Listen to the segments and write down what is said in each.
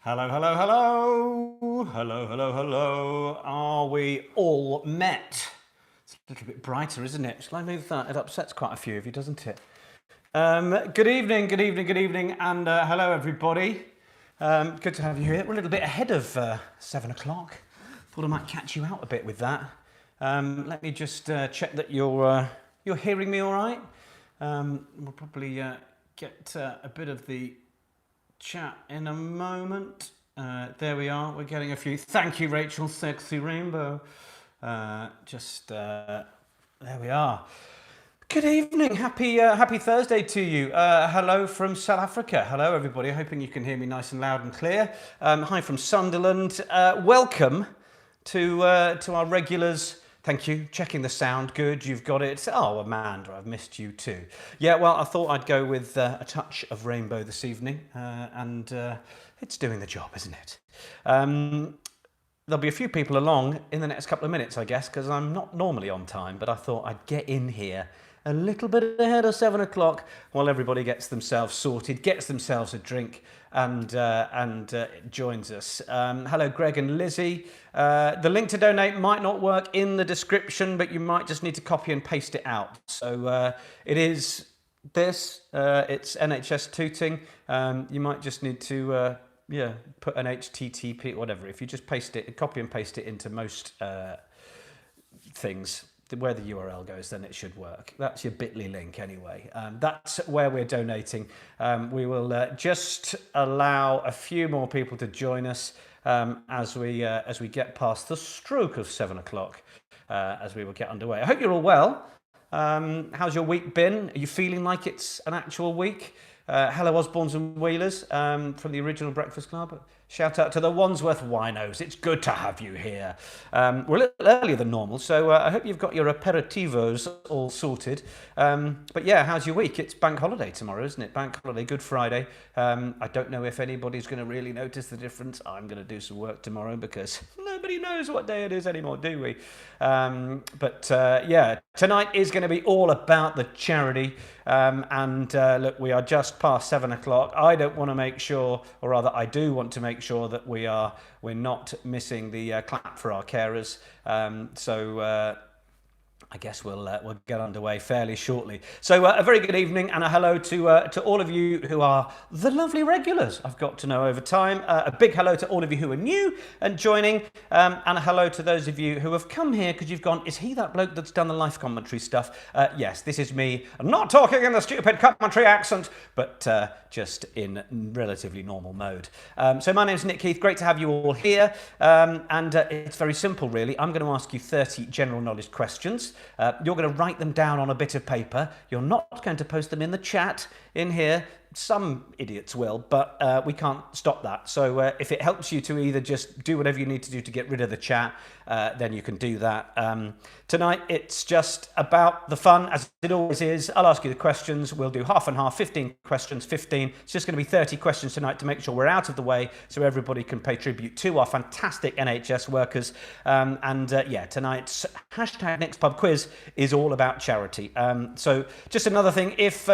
Hello, hello, hello. Hello, hello, hello. Are we all met? It's a little bit brighter, isn't it? Shall I move that? It upsets quite a few of you, doesn't it? Good evening, good evening, good evening, and hello, everybody. Good to have you here. We're a little bit ahead of 7 o'clock. Thought I might catch you out a bit with that. Let me just check that you're hearing me all right. We'll probably get a bit of the chat in a moment. There we are. We're getting a few. Thank you, Rachel. Sexy Rainbow. There we are. Good evening. Happy Thursday to you. Hello from South Africa. Hello, everybody. Hoping you can hear me nice and loud and clear. Hi from Sunderland. Welcome to our regulars. Thank you. Checking the sound. Good. You've got it. Oh, Amanda, I've missed you too. Yeah, well, I thought I'd go with a touch of rainbow this evening, and it's doing the job, isn't it? There'll be a few people along in the next couple of minutes, I guess, because I'm not normally on time, but I thought I'd get in here a little bit ahead of 7 o'clock while everybody gets themselves sorted, gets themselves a drink, and joins us. Hello, Greg and Lizzie. The link to donate might not work in the description, but you might just need to copy and paste it out. So it is this. It's NHS Tooting. You might just need to put an HTTP, whatever. If you just paste it, copy and paste it into most things, where the URL goes, then it should work. That's your bit.ly link anyway. That's where we're donating. We will just allow a few more people to join us as we get past the stroke of 7 o'clock, as we will get underway. I hope you're all well. How's your week been? Are you feeling like it's an actual week? Hello, Osborns and Wheelers from the original Breakfast Club. Shout out to the Wandsworth Winos. It's good to have you here. We're a little earlier than normal, so I hope you've got your aperitivos all sorted. But yeah, how's your week? It's bank holiday tomorrow, isn't it? Bank holiday, Good Friday. I don't know if anybody's going to really notice the difference. I'm going to do some work tomorrow because nobody knows what day it is anymore, do we? Yeah, tonight is going to be all about the charity. Look, we are just past 7 o'clock. I don't want to make sure, or rather I do want to make sure that we're not missing the clap for our carers. I guess we'll get underway fairly shortly. So a very good evening and a hello to all of you who are the lovely regulars I've got to know over time. A big hello to all of you who are new and joining, and a hello to those of you who have come here because you've gone, is he that bloke that's done the life commentary stuff? Yes, this is me. I'm not talking in the stupid commentary accent, but just in relatively normal mode. So my name's Nick Heath. Great to have you all here. It's very simple, really. I'm going to ask you 30 general knowledge questions. You're going to write them down on a bit of paper. You're not going to post them in the chat in here. Some idiots will, but we can't stop that. So if it helps you to either just do whatever you need to do to get rid of the chat, then you can do that. Tonight, it's just about the fun, as it always is. I'll ask you the questions. We'll do half and half, 15 questions, 15. It's just going to be 30 questions tonight to make sure we're out of the way so everybody can pay tribute to our fantastic NHS workers. Tonight's hashtag Next Pub Quiz is all about charity. So just another thing, if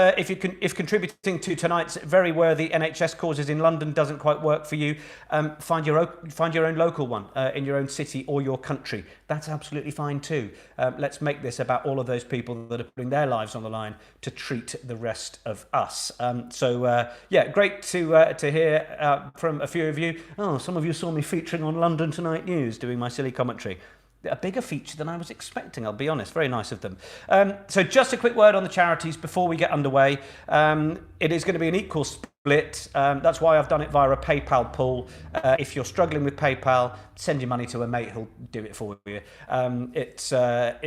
contributing to tonight's very worthy NHS causes in London doesn't quite work for you, find your own local one in your own city or your country. That's absolutely fine too. Let's make this about all of those people that are putting their lives on the line to treat the rest of us. Great to hear from a few of you. Oh, some of you saw me featuring on London Tonight News doing my silly commentary. A bigger feature than I was expecting, I'll be honest. Very nice of them. So just a quick word on the charities before we get underway. It is going to be an equal split. That's why I've done it via a PayPal pool. If you're struggling with PayPal, send your money to a mate who'll do it for you. It's the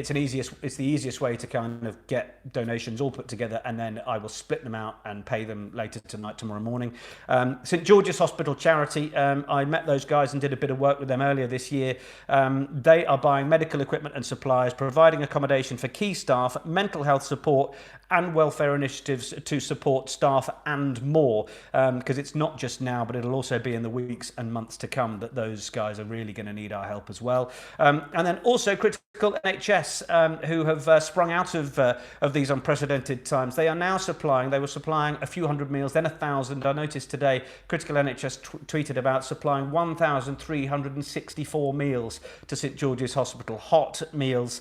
easiest way to kind of get donations all put together, and then I will split them out and pay them later tonight, tomorrow morning. St George's Hospital Charity, I met those guys and did a bit of work with them earlier this year. They are buying medical equipment and supplies, providing accommodation for key staff, mental health support, and welfare initiatives to support staff and more, because it's not just now, but it'll also be in the weeks and months to come that those guys are really going to need our help as well. And then also critical NHS, who have sprung out of these unprecedented times. They are now supplying, they were supplying a few hundred meals, then 1,000. I noticed today critical NHS tweeted about supplying 1,364 meals to St George's Hospital, hot meals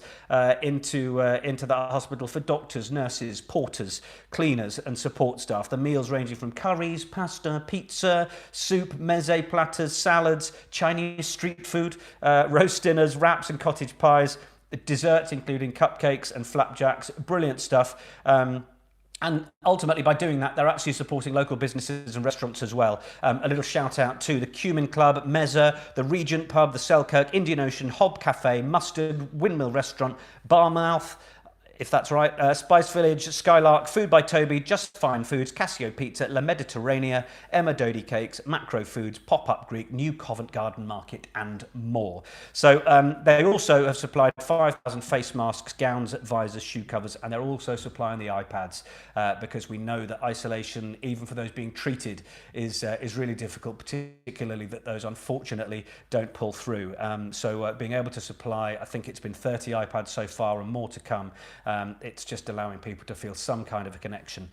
into the hospital for doctors, nurses, porters, cleaners and support staff. The meals ranging from curries, pasta, pizza, soup, meze platters, salads, Chinese street food, roast dinners, wraps and cottage pies, desserts including cupcakes and flapjacks. Brilliant stuff. And ultimately, by doing that, they're actually supporting local businesses and restaurants as well. A little shout out to the Cumin Club, Meza, the Regent Pub, the Selkirk, Indian Ocean, Hob Cafe, Mustard, Windmill Restaurant, Barmouth, if that's right, Spice Village, Skylark, Food by Toby, Just Fine Foods, Casio Pizza, La Mediterranea, Emma Dodie Cakes, Macro Foods, Pop-Up Greek, New Covent Garden Market and more. So they also have supplied 5,000 face masks, gowns, visors, shoe covers, and they're also supplying the iPads because we know that isolation, even for those being treated, is really difficult, particularly that those unfortunately don't pull through. So being able to supply, I think it's been 30 iPads so far and more to come. It's just allowing people to feel some kind of a connection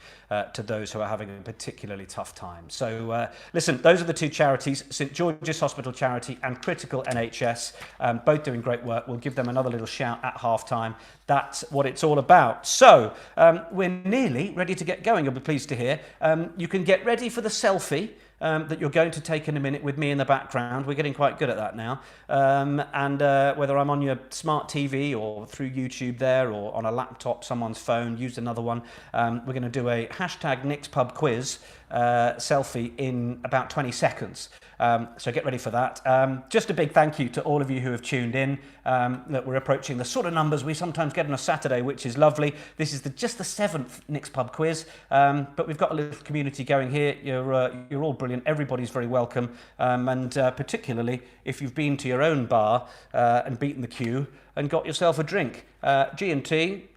to those who are having a particularly tough time. So listen, those are the two charities, St George's Hospital Charity and Critical NHS, both doing great work. We'll give them another little shout at half time. That's what it's all about. So we're nearly ready to get going, you'll be pleased to hear. You can get ready for the selfie that you're going to take in a minute with me in the background. We're getting quite good at that now. And whether I'm on your smart TV or through YouTube there or on a laptop, someone's phone, use another one, we're going to do a hashtag Nick's Pub quiz selfie in about 20 seconds. So get ready for that. Just a big thank you to all of you who have tuned in. That we're approaching the sort of numbers we sometimes get on a Saturday, which is lovely. This is just the 7th Nick's Pub quiz, but we've got a little community going here. You're all brilliant. Everybody's very welcome, and particularly if you've been to your own bar and beaten the queue and got yourself a drink. G&T.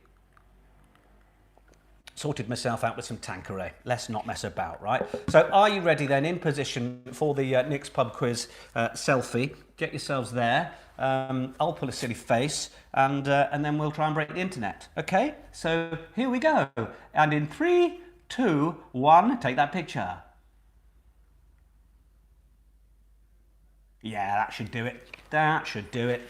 Sorted myself out with some Tanqueray. Let's not mess about, right? So are you ready then, in position for the Nick's Pub quiz selfie? Get yourselves there. I'll pull a silly face and then we'll try and break the internet. Okay, so here we go. And in 3, 2, 1, take that picture. Yeah, that should do it. That should do it.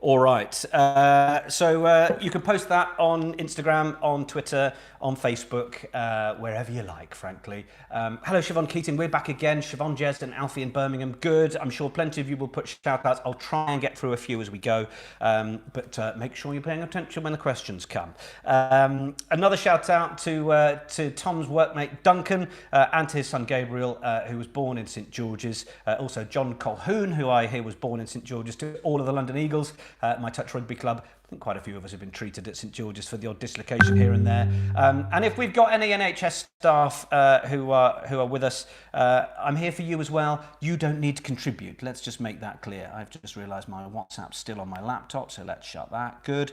All right, so you can post that on Instagram, on Twitter, on Facebook, wherever you like, frankly. Hello, Siobhan Keating. We're back again. Siobhan, Jez and Alfie in Birmingham. Good. I'm sure plenty of you will put shout-outs. I'll try and get through a few as we go, but make sure you're paying attention when the questions come. Another shout-out to Tom's workmate Duncan and to his son Gabriel, who was born in St George's. Also John Colhoun, who I hear was born in St George's. To all of the London Eagles, my touch rugby club. I think quite a few of us have been treated at St George's for the odd dislocation here and there. And if we've got any NHS staff who are with us, I'm here for you as well. You don't need to contribute. Let's just make that clear. I've just realised my WhatsApp's still on my laptop, so let's shut that. Good.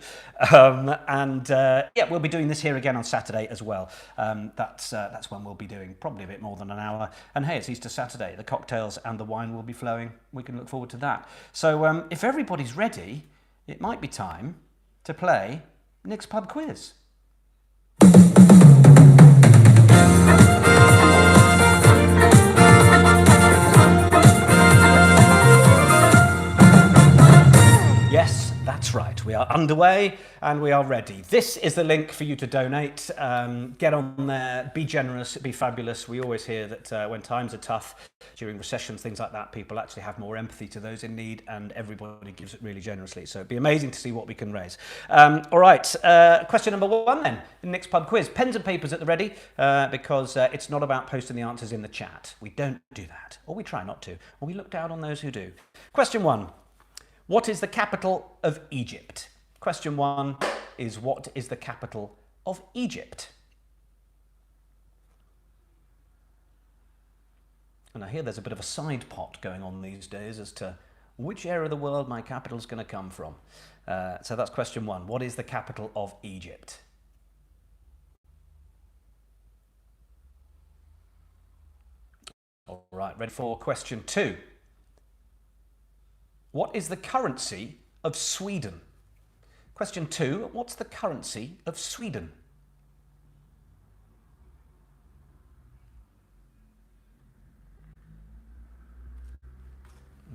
Yeah, we'll be doing this here again on Saturday as well. That's when we'll be doing probably a bit more than an hour. And hey, it's Easter Saturday. The cocktails and the wine will be flowing. We can look forward to that. So if everybody's ready, it might be time to play Nick's Pub Quiz. Yes, that's right. We are underway and we are ready. This is the link for you to donate. Get on there, be generous, be fabulous. We always hear that when times are tough, during recessions, things like that, people actually have more empathy to those in need and everybody gives it really generously. So it'd be amazing to see what we can raise. All right, question number 1 then, the Nick's Pub Quiz. Pens and papers at the ready because it's not about posting the answers in the chat. We don't do that, or we try not to, or we look down on those who do. Question 1. What is the capital of Egypt? Question 1 is, what is the capital of Egypt? And I hear there's a bit of a side pot going on these days as to which area of the world my capital's going to come from. So that's question 1. What is the capital of Egypt? All right, ready for question 2. What is the currency of Sweden? Question 2, what's the currency of Sweden?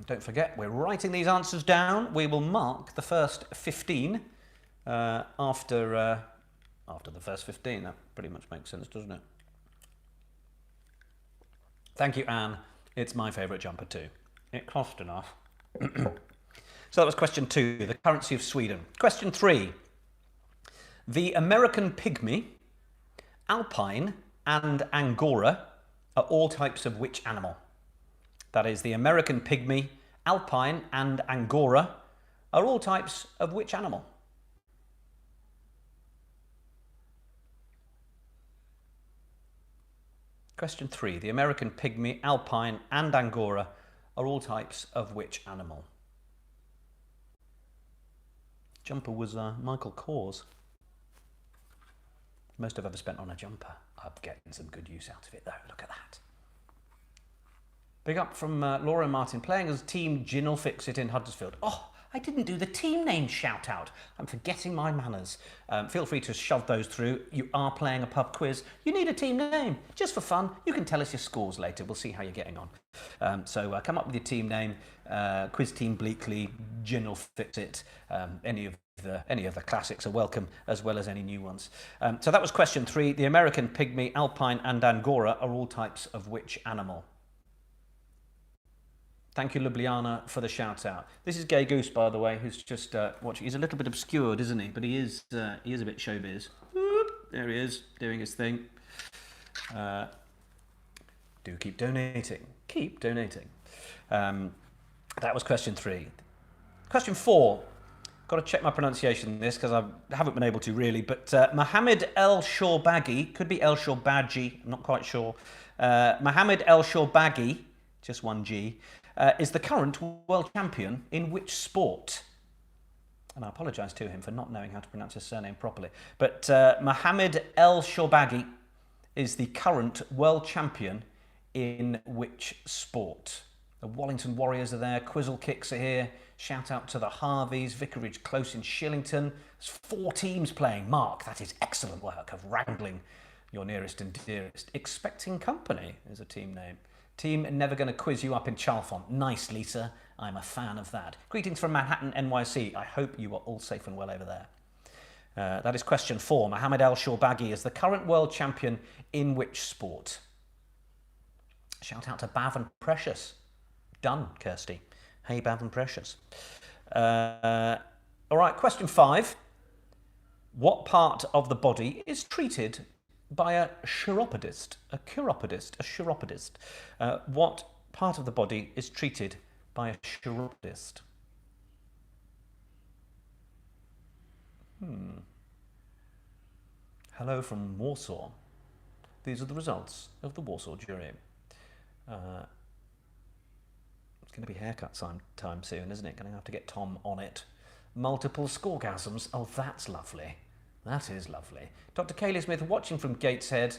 Don't forget, we're writing these answers down. We will mark the first 15 after the first 15. That pretty much makes sense, doesn't it? Thank you, Anne. It's my favourite jumper too. It cost enough. So that was question 2, the currency of Sweden. Question 3, the American pygmy, alpine and angora are all types of which animal? That is, the American pygmy, alpine and angora are all types of which animal? Question 3, the American pygmy, alpine and angora are all types of which animal? Jumper was Michael Kors. Most I've ever spent on a jumper. I'm getting some good use out of it though, look at that. Big up from Laura and Martin, playing as Team Gin'll Fix It in Huddersfield. Oh, I didn't do the team name shout out. I'm forgetting my manners. Feel free to shove those through. You are playing a pub quiz. You need a team name, just for fun. You can tell us your scores later. We'll see how you're getting on. So come up with your team name. Quiz Team Bleakley, Gin'll Fix It. Any of the classics are welcome, as well as any new ones. So that was question 3. The American pygmy, alpine and angora are all types of which animal? Thank you, Ljubljana, for the shout out. This is Gay Goose, by the way, who's just watching. He's a little bit obscured, isn't he? But he is a bit showbiz. There he is, doing his thing. Do keep donating. Keep donating. That was question 3. Question 4. Got to check my pronunciation on this because I haven't been able to really. But Mohammed El Shorbagy, could be El Shorbagy, I'm not quite sure. Mohammed El Shorbagy, just one G, is the current world champion in which sport? And I apologise to him for not knowing how to pronounce his surname properly. But Mohammed El Shorbagy is the current world champion in which sport? The Wallington Warriors are there, Quizzle Kicks are here, shout out to the Harveys, Vicarage Close in Shillington. There's 4 teams playing. Mark, that is excellent work of wrangling your nearest and dearest. Expecting Company is a team name. Team Never Gonna Quiz You Up in Chalfont. Nice, Lisa. I'm a fan of that. Greetings from Manhattan, NYC. I hope you are all safe and well over there. That is question 4. Mohammed El Shorbagy is the current world champion in which sport? Shout out to Bav and Precious. Done, Kirsty. Hey, Bav and Precious. All right, question 5. What part of the body is treated by a chiropodist? A chiropodist. What part of the body is treated by a chiropodist? Hello from Warsaw. These are the results of the Warsaw jury. It's going to be haircut time soon, isn't it? Going to have to get Tom on it. Multiple scoregasms. Oh, that's lovely. That is lovely. Dr. Kaylee Smith watching from Gateshead.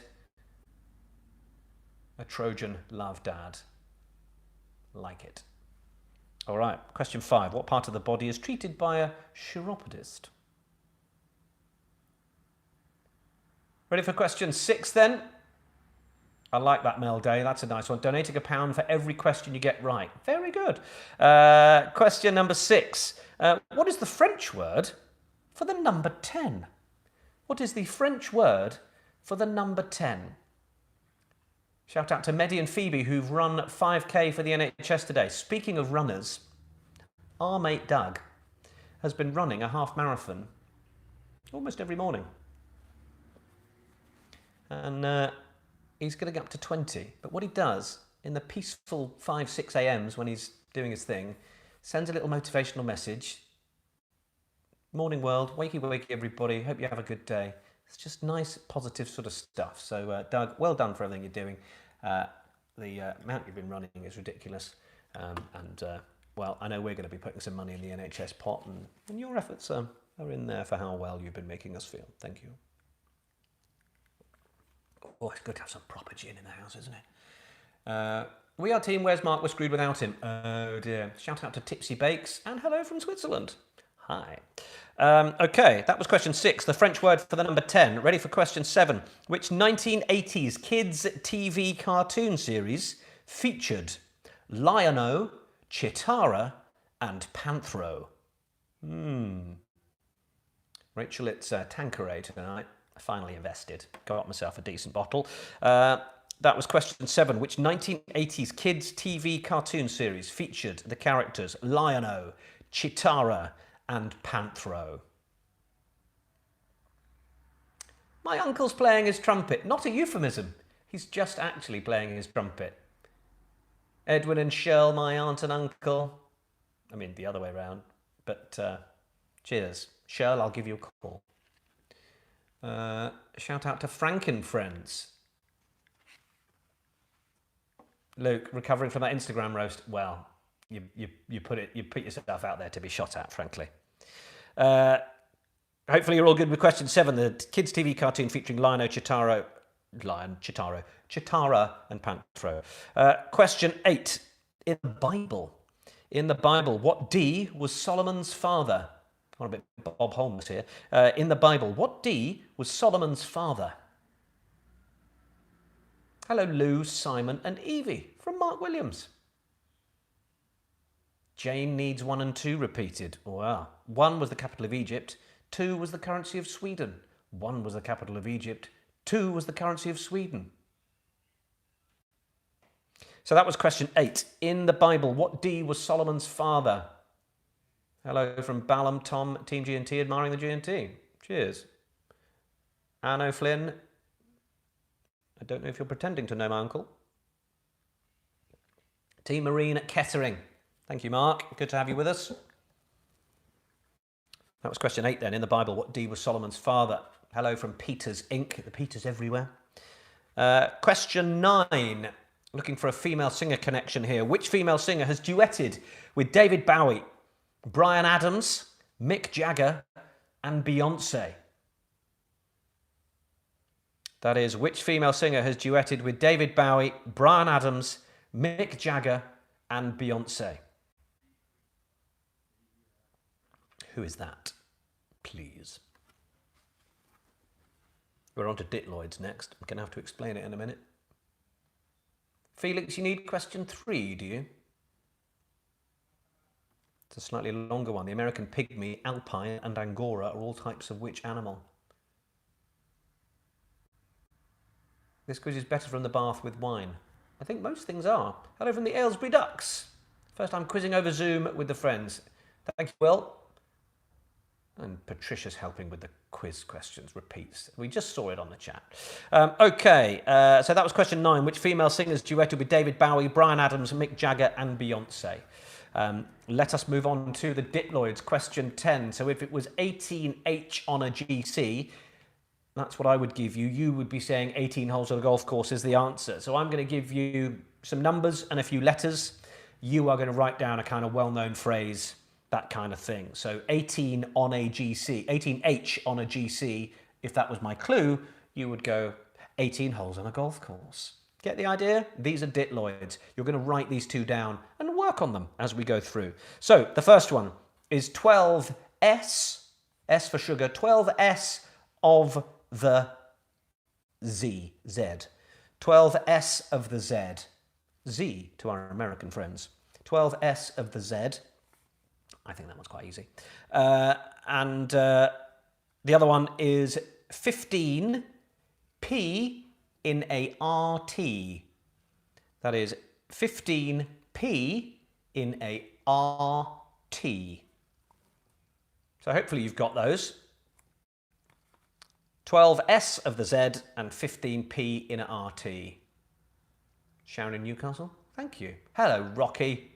A Trojan love dad. Like it. All right, question 5. What part of the body is treated by a chiropodist? Ready for question 6 then? I like that, Mel Day. That's a nice one. Donating £1 for every question you get right. Very good. Question number 6. What is the French word for the number 10? What is the French word for the number 10? Shout out to Mehdi and Phoebe who've run 5K for the NHS today. Speaking of runners, our mate Doug has been running a half marathon almost every morning. And he's going to get up to 20. But what he does in the peaceful 5, 6 a.m.s when he's doing his thing, sends a little motivational message. Morning world, wakey wakey everybody, hope you have a good day. It's just nice, positive sort of stuff. So Doug, well done for everything you're doing. The amount you've been running is ridiculous. Well, I know we're going to be putting some money in the NHS pot and your efforts are in there for how well you've been making us feel. Thank you. Oh, it's good to have some proper gin in the house, isn't it? We are team Where's Mark? We're screwed without him. Oh dear. Shout out to Tipsy Bakes and hello from Switzerland. Hi. Okay, that was question 6, the French word for the number 10. Ready for question 7. Which 1980s kids TV cartoon series featured Lion-O, Chitara and Panthro? Rachel, it's Tanqueray tonight. I finally invested. Got myself a decent bottle. That was question 7. Which 1980s kids TV cartoon series featured the characters Lion-O, Chitara and Panthro? My uncle's playing his trumpet. Not a euphemism. He's just actually playing his trumpet. Edwin and Shirl, my aunt and uncle. I mean, the other way around. But cheers. Shirl, I'll give you a call. Shout out to Franken Friends. Luke, recovering from that Instagram roast. Well, you put yourself out there to be shot at, frankly. Hopefully you're all good with question 7, the kids' TV cartoon featuring Lion-O, Chitara and Panthro. Question 8, in the Bible, what D was Solomon's father? I'm a bit Bob Holmes here. In the Bible, what D was Solomon's father? Hello, Lou, Simon and Evie from Mark Williams. Jane needs 1 and 2 repeated. Wow. 1 was the capital of Egypt. 2 was the currency of Sweden. 1 was the capital of Egypt. 2 was the currency of Sweden. So that was question 8. In the Bible, what D was Solomon's father? Hello from Ballum, Tom, Team G&T, admiring the G&T. Cheers. Anne O'Flynn. I don't know if you're pretending to know my uncle. Team Marine at Kettering. Thank you, Mark. Good to have you with us. That was question 8 then. In the Bible, what D was Solomon's father? Hello from Peters Inc. The Peters everywhere. Question 9. Looking for a female singer connection here. Which female singer has duetted with David Bowie, Bryan Adams, Mick Jagger and Beyonce? That is, which female singer has duetted with David Bowie, Bryan Adams, Mick Jagger and Beyonce? Who is that, please? We're on to Ditloids next. I'm going to have to explain it in a minute. Felix, you need question 3, do you? It's a slightly longer one. The American pygmy, alpine and angora are all types of which animal? This quiz is better from the bath with wine. I think most things are. Hello from the Aylesbury Ducks. First time quizzing over Zoom with the friends. Thank you, Will. And Patricia's helping with the quiz questions, repeats. We just saw it on the chat. Okay, so that was question 9. Which female singers duetted with David Bowie, Bryan Adams, Mick Jagger and Beyonce? Let us move on to the Ditloids, question 10. So if it was 18H on a GC, that's what I would give you. You would be saying 18 holes on a golf course is the answer. So I'm going to give you some numbers and a few letters. You are going to write down a kind of well-known phrase, that kind of thing. So 18 on a GC, 18H on a GC, if that was my clue, you would go 18 holes on a golf course. Get the idea? These are Ditloids. You're going to write these 2 down and work on them as we go through. So the first one is 12S, S for sugar, 12S of the Z. 12S of the Z. Z to our American friends. 12S of the Z. I think that one's quite easy. And the other one is 15P in a RT. That is 15P in a RT. So hopefully you've got those. 12S of the Z and 15P in a RT. Sharon in Newcastle, thank you. Hello, Rocky.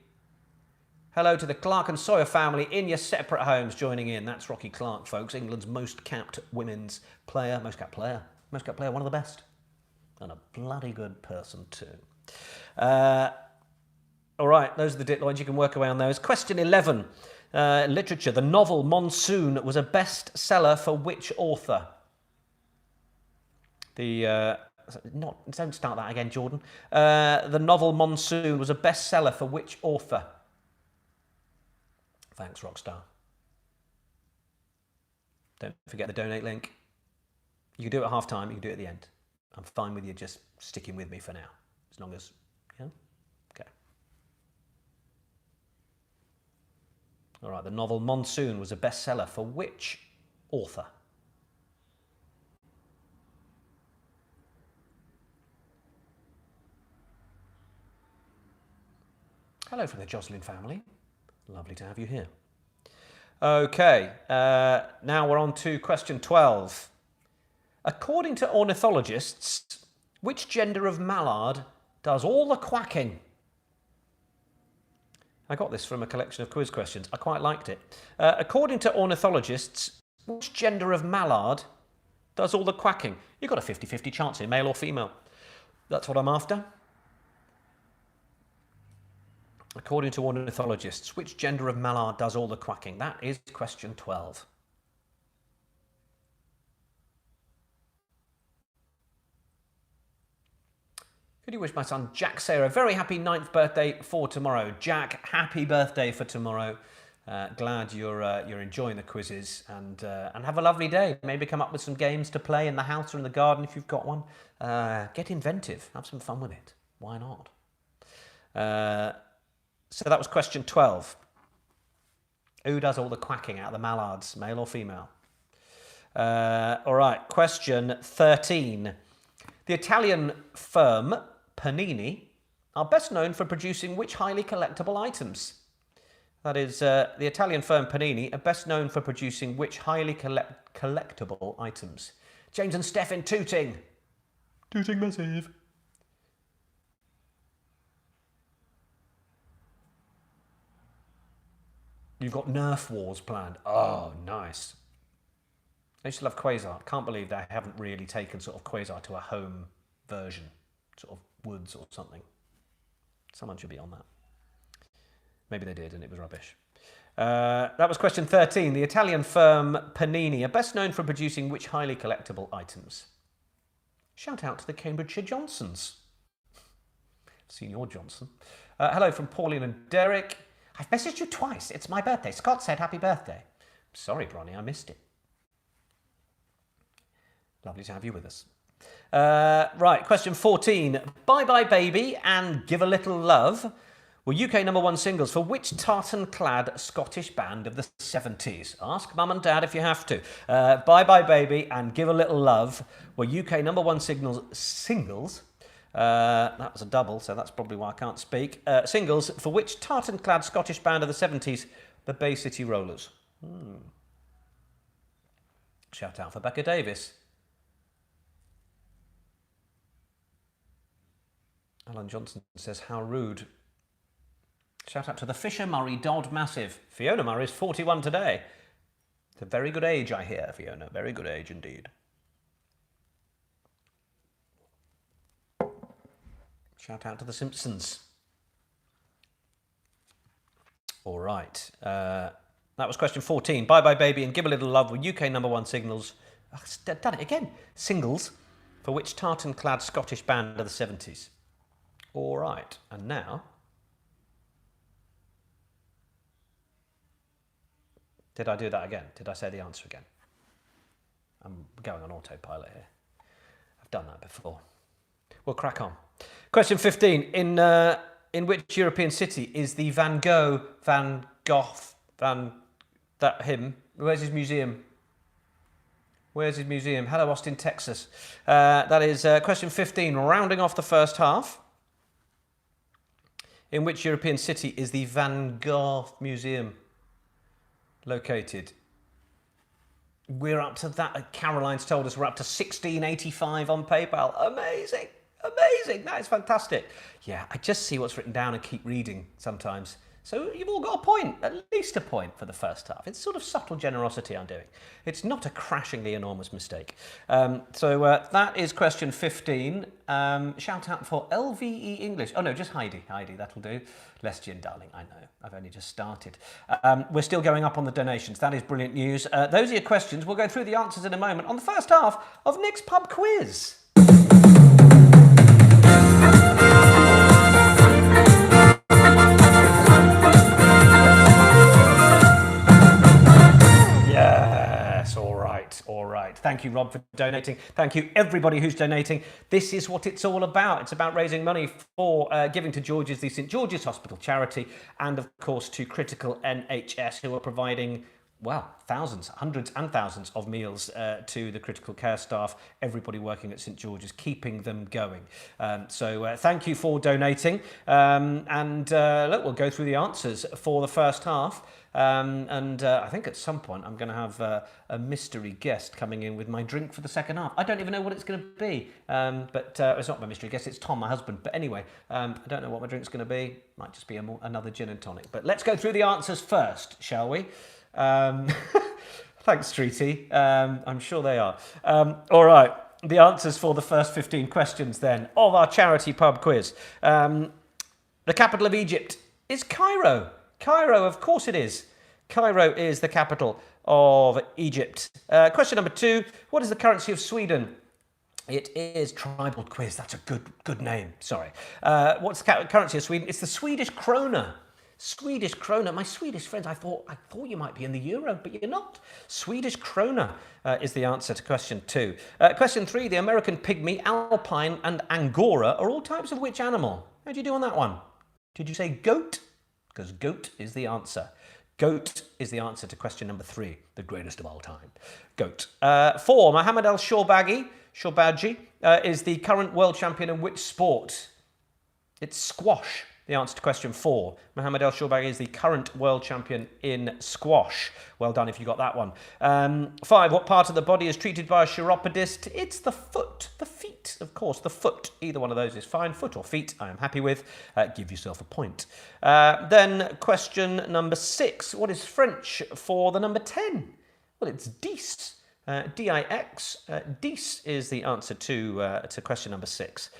Hello to the Clark and Sawyer family in your separate homes joining in. That's Rocky Clark, folks, England's most capped women's player. Most capped player, one of the best. And a bloody good person too. All right, those are the Ditloids. You can work away on those. Question 11, literature. The novel Monsoon was a bestseller for which author? The don't start that again, Jordan. The novel Monsoon was a bestseller for which author? Thanks, Rockstar. Don't forget the donate link. You can do it at half time, you can do it at the end. I'm fine with you just sticking with me for now, as long as, yeah? Okay. All right, the novel Monsoon was a bestseller for which author? Hello from the Jocelyn family. Lovely to have you here. Okay, now we're on to question 12. According to ornithologists, which gender of mallard does all the quacking? I got this from a collection of quiz questions. I quite liked it. According to ornithologists, which gender of mallard does all the quacking? You've got a 50-50 chance here, male or female. That's what I'm after. According to ornithologists, which gender of mallard does all the quacking? That is question 12. Could you wish my son Jack Sayer a very happy 9th birthday for tomorrow? Jack, happy birthday for tomorrow. Glad you're enjoying the quizzes and have a lovely day. Maybe come up with some games to play in the house or in the garden if you've got one. Get inventive. Have some fun with it. Why not? So that was question 12. Who does all the quacking out of the mallards, male or female? All right, question 13. The Italian firm Panini are best known for producing which highly collectible items? That is, the Italian firm Panini are best known for producing which highly collectible items? James and Steph in Tooting. Tooting massive. You've got Nerf Wars planned. Oh, nice. I used to love Quasar. Can't believe they haven't really taken sort of Quasar to a home version, sort of Woods or something. Someone should be on that. Maybe they did and it was rubbish. That was question 13. The Italian firm Panini are best known for producing which highly collectible items? Shout out to the Cambridgeshire Johnsons. Senior Johnson. Hello from Pauline and Derek. I've messaged you twice. It's my birthday. Scott said happy birthday. Sorry, Bronnie, I missed it. Lovely to have you with us. Right, question 14. Bye Bye Baby and Give a Little Love were UK #1 singles for which tartan-clad Scottish band of the 70s? Ask Mum and Dad if you have to. Bye Bye Baby and Give a Little Love were UK #1 singles. That was a double, so that's probably why I can't speak. Singles for which tartan-clad Scottish band of the 70s? The Bay City Rollers. Shout out for Becca Davis. Alan Johnson says, how rude. Shout out to the Fisher Murray Dodd Massive. Fiona Murray is 41 today. It's a very good age, I hear, Fiona. Very good age indeed. Shout out to the Simpsons. All right. That was question 14. Bye Bye Baby and Give a Little Love were UK #1 singles. Oh, done it again. Singles for which tartan-clad Scottish band of the 70s? All right. And now... Did I do that again? Did I say the answer again? I'm going on autopilot here. I've done that before. We'll crack on. Question 15. In which European city is the Van Gogh, that him? Where's his museum? Where's his museum? Hello, Austin, Texas. That is question 15. Rounding off the first half. In which European city is the Van Gogh Museum located? We're up to that. Caroline's told us we're up to 1685 on PayPal. Amazing. Amazing. That is fantastic. Yeah, I just see what's written down and keep reading sometimes. So you've all got a point, at least a point for the first half. It's sort of subtle generosity I'm doing. It's not a crashingly enormous mistake. So that is question 15. Shout out for LVE English. Oh no, just Heidi. Heidi, that'll do. Lestian, darling, I know. I've only just started. We're still going up on the donations. That is brilliant news. Those are your questions. We'll go through the answers in a moment on the first half of Nick's Pub Quiz. Thank you, Rob, for donating. Thank you, everybody who's donating. This is what it's all about. It's about raising money for giving to George's, the St George's Hospital charity, and of course to Critical NHS, who are providing, well, thousands, hundreds and thousands of meals to the critical care staff, everybody working at St George's, keeping them going. So thank you for donating. Look, we'll go through the answers for the first half. I think at some point I'm going to have a mystery guest coming in with my drink for the second half. I don't even know what it's going to be, but it's not my mystery guest, it's Tom, my husband. But anyway, I don't know what my drink's going to be. Might just be another gin and tonic. But let's go through the answers first, shall we? Thanks, Treaty. I'm sure they are. All right, the answers for the first 15 questions then of our charity pub quiz. The capital of Egypt is Cairo. Cairo, of course it is. Cairo is the capital of Egypt. Question number 2. What is the currency of Sweden? It is Tribal Quiz. That's a good name. Sorry. What's the currency of Sweden? It's the Swedish krona. Swedish krona. My Swedish friends, I thought you might be in the euro, but you're not. Swedish krona is the answer to question 2. Question 3. The American pygmy, alpine, and angora are all types of which animal? How did you do on that one? Did you say goat? Because goat is the answer. Goat is the answer to question number 3, the greatest of all time. Goat. 4, Mohammed El Shorbagy is the current world champion in which sport? It's squash. The answer to question 4. Mohammed El Shorbagy is the current world champion in squash. Well done if you got that one. 5, what part of the body is treated by a chiropodist? It's the foot, the feet, of course, the foot. Either one of those is fine. Foot or feet, I am happy with. Give yourself a point. Then question number 6. What is French for the number 10? Well, it's 10. D-I-X. 10 is the answer to question number 6.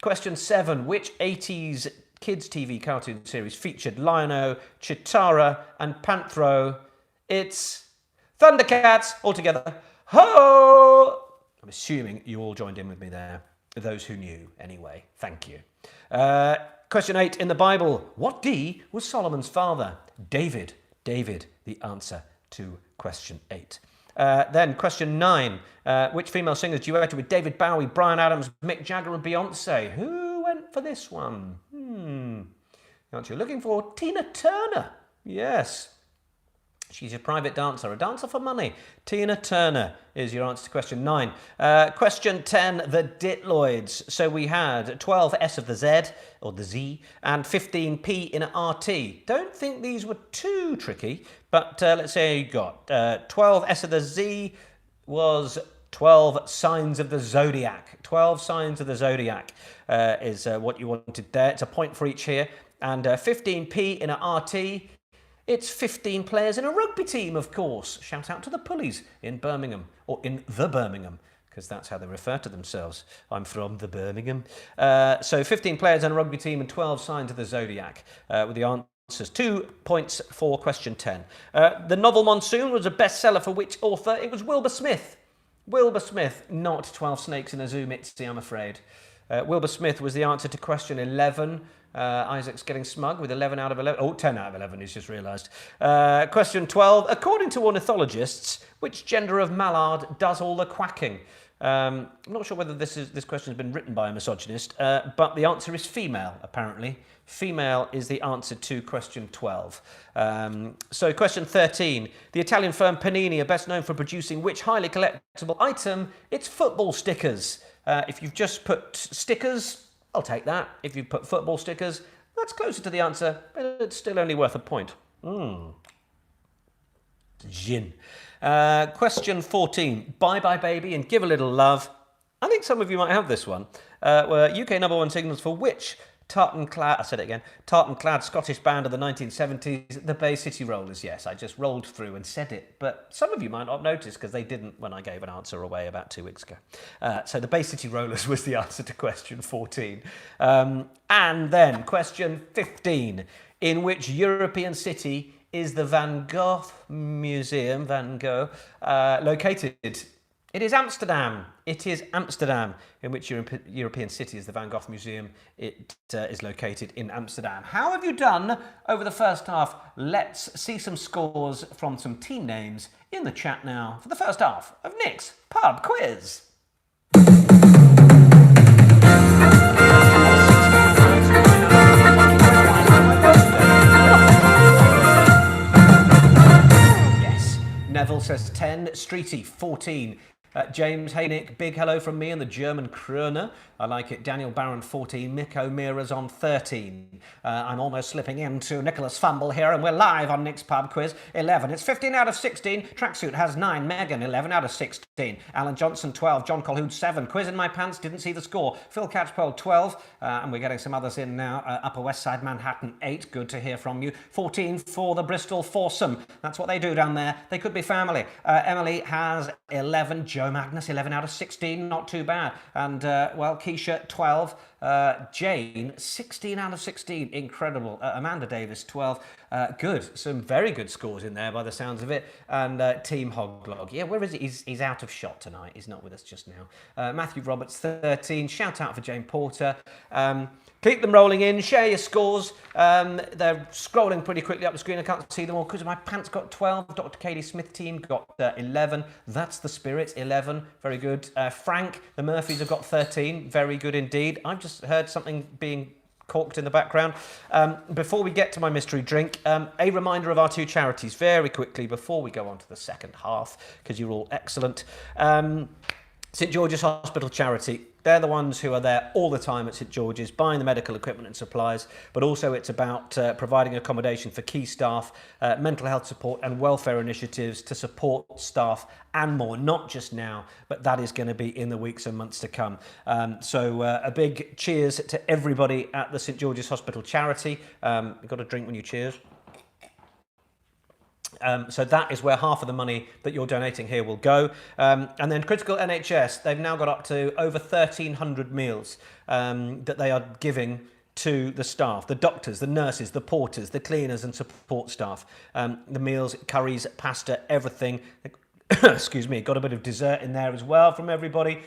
Question 7. Which 80s kids' TV cartoon series featured Lion-O, Chitara, and Panthro? It's Thundercats altogether. Ho! I'm assuming you all joined in with me there. Those who knew, anyway. Thank you. Question 8. In the Bible, what D was Solomon's father? David. David, the answer to question 8. Then question 9. Which female singers duetted with David Bowie, Bryan Adams, Mick Jagger, and Beyonce? Who went for this one? The answer you're looking for, Tina Turner. Yes. She's a private dancer, a dancer for money. Tina Turner is your answer to question 9. Question 10, the Ditloids. So we had 12 S of the Z, or the Z, and 15 P in an RT. Don't think these were too tricky, but let's say you got 12 S of the Z was 12 signs of the zodiac. 12 signs of the zodiac is what you wanted there. It's a point for each here. And 15p in an RT. It's 15 players in a rugby team, of course. Shout out to the Pulleys in Birmingham, or in the Birmingham, because that's how they refer to themselves. I'm from the Birmingham. So 15 players in a rugby team and 12 signs of the zodiac with the answers. 2 points for question 10. The novel Monsoon was a bestseller for which author? It was Wilbur Smith. Wilbur Smith, not 12 Snakes in a Zoo, Mitzi, I'm afraid. Wilbur Smith was the answer to question 11. Isaac's getting smug with 11 out of 11. Oh, 10 out of 11, he's just realised. Question 12. According to ornithologists, which gender of mallard does all the quacking? I'm not sure whether this question has been written by a misogynist, but the answer is female, apparently. Female is the answer to question 12. So question 13. The Italian firm Panini are best known for producing which highly collectible item? It's football stickers. If you've just put stickers, I'll take that. If you put football stickers, that's closer to the answer, but it's still only worth a point. Gin. Question 14. Bye Bye Baby and Give a Little Love. I think some of you might have this one. Were UK #1 singles for which tartan-clad Scottish band of the 1970s, the Bay City Rollers? Yes, I just rolled through and said it, but some of you might not notice because they didn't when I gave an answer away about 2 weeks ago. So the Bay City Rollers was the answer to question 14. And then question 15. In which European city is the Van Gogh Museum, located? It is Amsterdam. It is Amsterdam, in which European city is the Van Gogh Museum. It is located in Amsterdam. How have you done over the first half? Let's see some scores from some team names in the chat now for the first half of Nick's Pub Quiz. Yes. Neville says 10. Streety, 14. James Haynick, big hello from me and the German Kröner. I like it. Daniel Barron, 14. Mick O'Meara's on 13. I'm almost slipping into Nicholas Fumble here, and we're live on Nick's Pub Quiz. 11. It's 15 out of 16. Tracksuit has 9. Megan, 11 out of 16. Alan Johnson, 12. John Colhoun, 7. Quiz in my pants, didn't see the score. Phil Catchpole, 12. And we're getting some others in now. Upper West Side Manhattan, 8. Good to hear from you. 14 for the Bristol foursome. That's what they do down there. They could be family. Emily has 11. Joe Magnus, 11 out of 16. Not too bad. And, well, Keisha, 12. Jane, 16 out of 16. Incredible. Amanda Davis, 12. Good. Some very good scores in there by the sounds of it. And Team Hoglog. Yeah, where is he? He's out of shot tonight. He's not with us just now. Matthew Roberts, 13. Shout out for Jane Porter. Keep them rolling in. Share your scores. They're scrolling pretty quickly up the screen. I can't see them all because my pants got 12. Dr. Katie Smith team got 11. That's the spirit. 11. Very good. Frank, the Murphys have got 13. Very good indeed. I've just heard something being corked in the background. Before we get to my mystery drink, a reminder of our two charities very quickly before we go on to the second half, because you're all excellent. St George's Hospital Charity, they're the ones who are there all the time at St George's, buying the medical equipment and supplies, but also it's about providing accommodation for key staff, mental health support and welfare initiatives to support staff and more, not just now, but that is going to be in the weeks and months to come. So a big cheers to everybody at the St George's Hospital Charity. You've got to drink when you cheers. So that is where half of the money that you're donating here will go. And then Critical NHS, they've now got up to over 1,300 meals that they are giving to the staff, the doctors, the nurses, the porters, the cleaners and support staff. The meals, curries, pasta, everything. Excuse me, got a bit of dessert in there as well from everybody.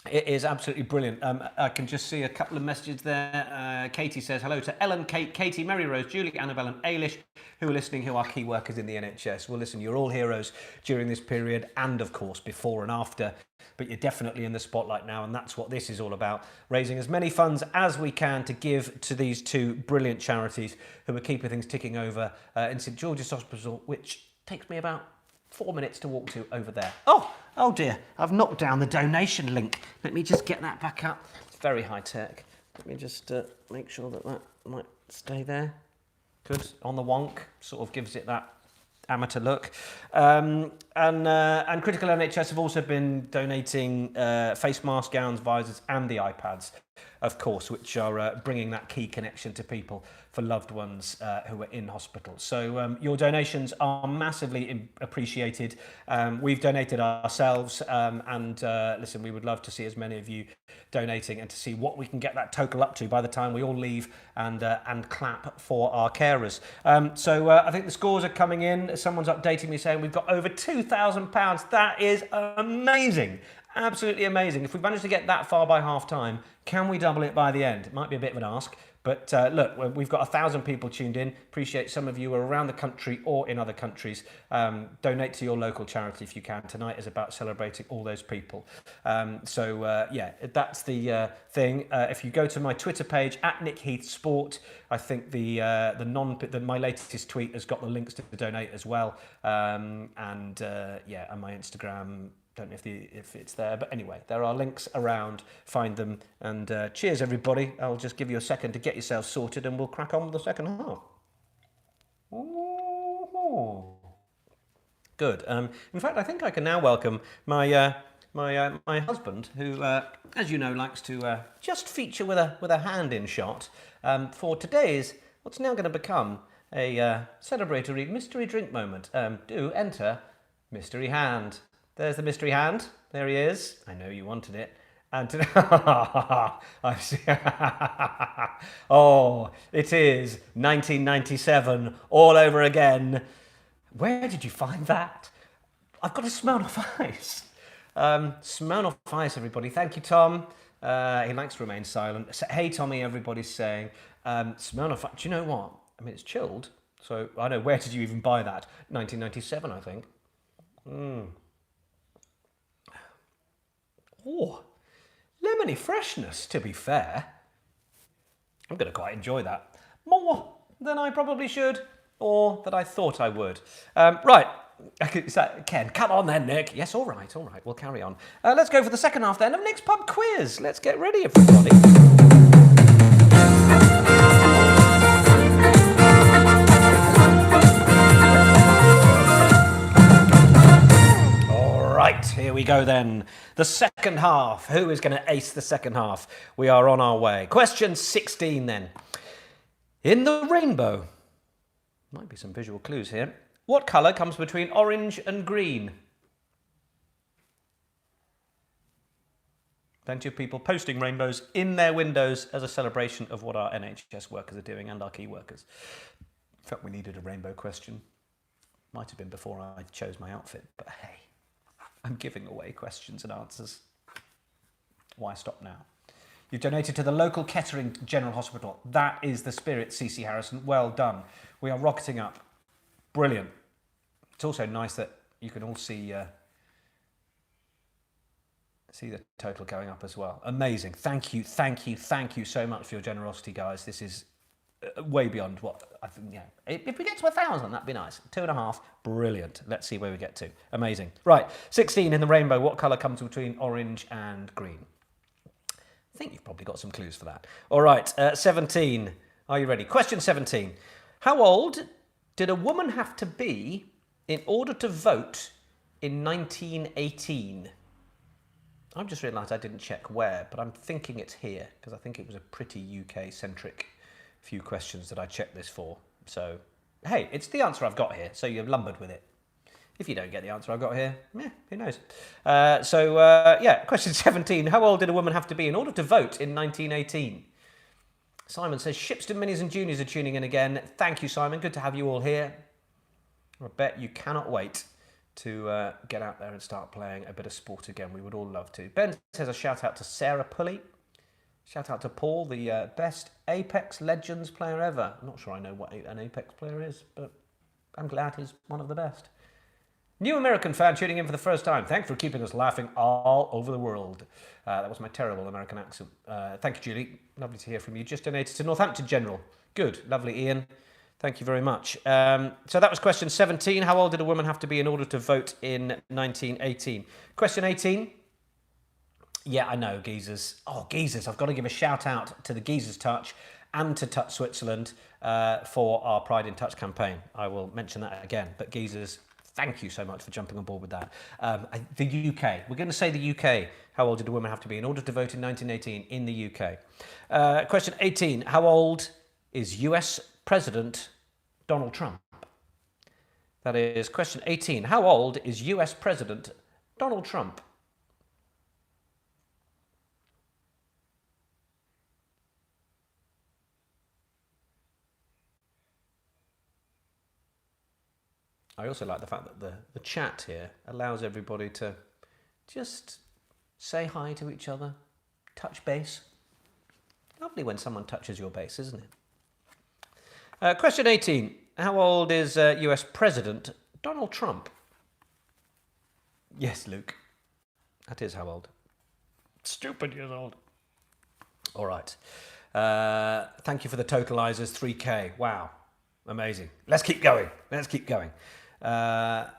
It is absolutely brilliant. I can just see a couple of messages there. Katie says, hello to Ellen, Kate, Katie, Mary Rose, Julie, Annabelle and Ailish, who are listening, who are key workers in the NHS. Well, listen, you're all heroes during this period and, of course, before and after. But you're definitely in the spotlight now, and that's what this is all about. Raising as many funds as we can to give to these two brilliant charities who are keeping things ticking over in St George's Hospital, which takes me about 4 minutes to walk to over there. Oh dear, I've knocked down the donation link. Let me just get that back up. It's very high tech. Let me just make sure that that might stay there. Good, on the wonk, sort of gives it that amateur look. And Critical NHS have also been donating face masks, gowns, visors and the iPads, of course, which are bringing that key connection to people for loved ones who are in hospital. So your donations are massively appreciated. We've donated ourselves and listen, we would love to see as many of you donating and to see what we can get that total up to by the time we all leave and clap for our carers. So I think the scores are coming in. Someone's updating me saying we've got over £2,000. That is amazing. Absolutely amazing. If we manage to get that far by half time, can we double it by the end? It might be a bit of an ask, but look, we've got 1,000 people tuned in. Appreciate some of you are around the country or in other countries. Donate to your local charity if you can. Tonight is about celebrating all those people. Yeah, that's the thing. If you go to my Twitter page at Nick Heath Sport, I think my latest tweet has got the links to donate as well. Yeah, and my Instagram. Don't know if it's there, but anyway, there are links around. Find them, and cheers everybody. I'll just give you a second to get yourself sorted, and we'll crack on with the second half. Ooh. Good. In fact, I think I can now welcome my my husband, who, as you know, likes to just feature with a hand in shot for today's what's now going to become a celebratory mystery drink moment. Do enter Mystery Hand. There's the mystery hand. There he is. I know you wanted it. And I see. Oh, it is 1997 all over again. Where did you find that? I've got a Smirnoff Ice. Smirnoff Ice, everybody. Thank you, Tom. He likes to remain silent. Hey, Tommy, everybody's saying. Smirnoff Ice, do you know what? I mean, it's chilled. So, I know, where did you even buy that? 1997, I think. Oh, lemony freshness, to be fair. I'm going to quite enjoy that. More than I probably should, or that I thought I would. Right. Is that Ken? Come on then, Nick. Yes, all right. We'll carry on. Let's go for the second half then of Nick's Pub Quiz. Let's get ready, everybody. All right, here we go then. The second half. Who is going to ace the second half? We are on our way. Question 16 then. In the rainbow, might be some visual clues here. What colour comes between orange and green? Plenty of people posting rainbows in their windows as a celebration of what our NHS workers are doing and our key workers. Felt we needed a rainbow question. Might have been before I chose my outfit, but hey, I'm giving away questions and answers. Why stop now? You've donated to the local Kettering General Hospital. That is the spirit, CC Harrison. Well done. We are rocketing up. Brilliant. It's also nice that you can all see the total going up as well. Amazing. Thank you so much for your generosity, guys. This is way beyond what I think. Yeah, if we get to 1,000, that'd be nice. 2.5, brilliant. Let's see where we get to. Amazing. Right, 16 in the rainbow. What colour comes between orange and green? I think you've probably got some clues for that. All right, 17. Are you ready? Question 17. How old did a woman have to be in order to vote in 1918? I've just realised I didn't check where, but I'm thinking it's here, because I think it was a pretty UK-centric few questions that I checked this for. So, hey, it's the answer I've got here, so you're lumbered with it. If you don't get the answer I've got here, who knows? Yeah, question 17. How old did a woman have to be in order to vote in 1918? Simon says, Shipston Minis and Juniors are tuning in again. Thank you, Simon. Good to have you all here. I bet you cannot wait to get out there and start playing a bit of sport again. We would all love to. Ben says a shout out to Sarah Pulley. Shout out to Paul, the best Apex Legends player ever. I'm not sure I know what an Apex player is, but I'm glad he's one of the best. New American fan tuning in for the first time. Thanks for keeping us laughing all over the world. That was my terrible American accent. Thank you, Julie. Lovely to hear from you. Just donated to Northampton General. Good. Lovely, Ian. Thank you very much. So that was question 17. How old did a woman have to be in order to vote in 1918? Question 18. Yeah, I know, Geezers. Oh, Geezers. I've got to give a shout out to the Geezers Touch and to Touch Switzerland for our Pride in Touch campaign. I will mention that again. But Geezers, thank you so much for jumping on board with that. The UK. We're going to say the UK. How old did a woman have to be in order to vote in 1918 in the UK? Question 18. How old is US President Donald Trump? That is question 18. How old is US President Donald Trump? I also like the fact that the chat here allows everybody to just say hi to each other, touch base. Lovely when someone touches your base, isn't it? Question 18. How old is US President Donald Trump? Yes, Luke. That is how old. Stupid years old. All right. Thank you for the totalizers, 3K. Wow. Amazing. Let's keep going. Well,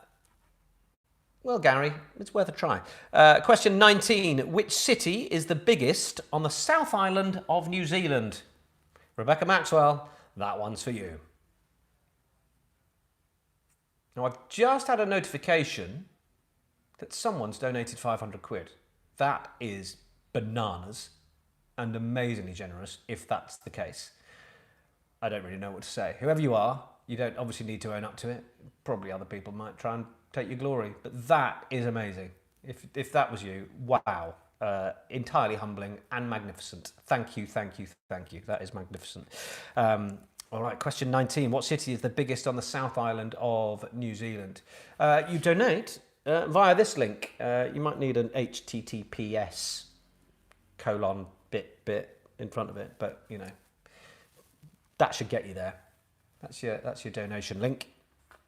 Gary, it's worth a try. Question 19. Which city is the biggest on the South Island of New Zealand? Rebecca Maxwell, that one's for you. Now, I've just had a notification that someone's donated 500 quid. That is bananas and amazingly generous, if that's the case. I don't really know what to say. Whoever you are, you don't obviously need to own up to it. Probably other people might try and take your glory, but that is amazing. If that was you, wow. Entirely humbling and magnificent. Thank you. That is magnificent. All right, question 19. What city is the biggest on the South Island of New Zealand? You donate via this link. You might need an HTTPS colon bit in front of it, but you know that should get you there. That's your donation link.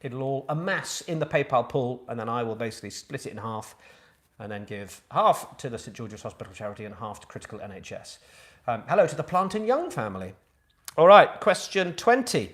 It'll all amass in the PayPal pool, and then I will basically split it in half, and then give half to the St George's Hospital charity and half to Critical NHS. Hello to the Plantin Young family. All right, question 20.